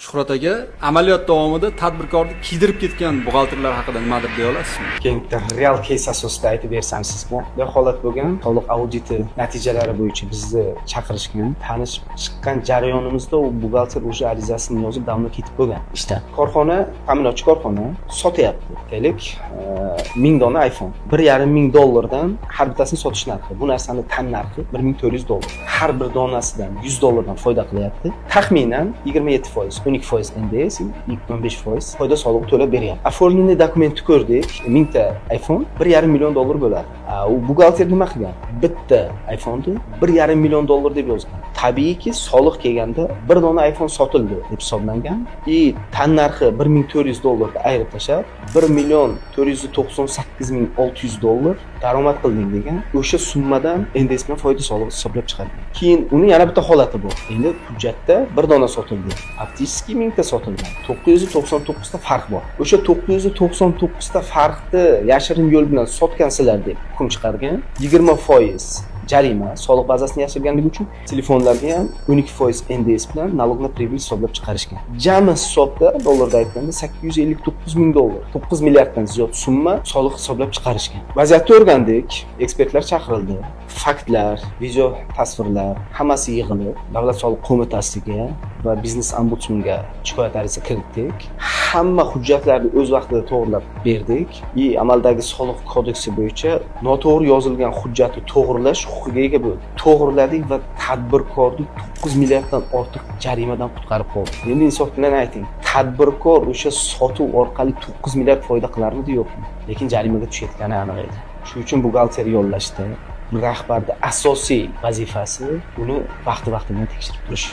Shuhrat aka, amaliyot davomida tadbirkorni kiydirib ketgan buxgalterlar haqida nimadir deya olasizmi? Kengda real case asosida aytib bersam sizga. Bir holat bo'lgan, soliq auditi natijalari bo'yicha bizni chaqirishgan, tanishib chiqqan jarayonimizda u buxgalter o'sha arizasini yozib davomga ketib bo'lgan. Ishda korxona, ta'minotchi korxona sotyapti. Deylik, 1000 dona iPhone. $1,500 har bittasini sotish narxi. Bu narsani tan narxi $1,400. Har bir donasidan $100 foyda qilyapti. Taxminan 27%, 12% NDS, 15% foyda solig'i to'lab beryapti. Оформленный dokumentni ko'rdik. 1000 ta iPhone $1,5 million bo'ladi. U buxgalter nima qilgan? Bitta iPhone'ni $1,5 million deb yozgan. Tabiiyki, soliq kelganda bir dona iPhone sotildi deb hisoblangan. Tan narxi $1,400 ayirib tashlab, $1,498,600 daromad qilding degan. O'sha summadan NDS bilan foyda solig'i hisoblab chiqargan. Keyin uni yana bitta holati bor. Endi hujjatda bir dona sotildi. Faktiski 1000 ta sotilgan. 999 ta farq bor. O'sha 999 ta farqni yashirin yo'l bilan sotgansizlar deb hukm chiqargan. 20% jarima soliq bazasini yashirganligi uchun telefonlarga ham 12% NDS bilan налоговый прибыль hisoblab chiqarishgan. Jami hisobda dollarda aytganda $859,000, 9 milliarddan ziyod summa soliq hisoblab chiqarishgan. Vaziyatni o'rgandik, ekspertlar chaqirildi, faktlar, video tasvirlar hammasi yig'ilib Davlat soliq qo'mitasiga va biznes ombudsmanga shikoyat arizasi kiritdik. Hamma hujjatlarni o'z vaqtida to'g'rilab berdik. Amaldagi soliq kodeksi bo'yicha noto'g'ri yozilgan hujjatni to'g'rilash huquqiga ega bo'ldik. To'g'riladik va tadbirkorni 9 milliarddan ortiq jarimadan qutqarib qoldik. Endi insof bilan ayting, tadbirkor o'sha sotuv orqali 9 milliard foyda qilarmidi yo'qmi? Lekin jarimaga tushayotgani aniq edi. Shuning uchun buxgalter yollashda rahbarning asosiy vazifasi uni vaqti-vaqti bilan tekshirib turish.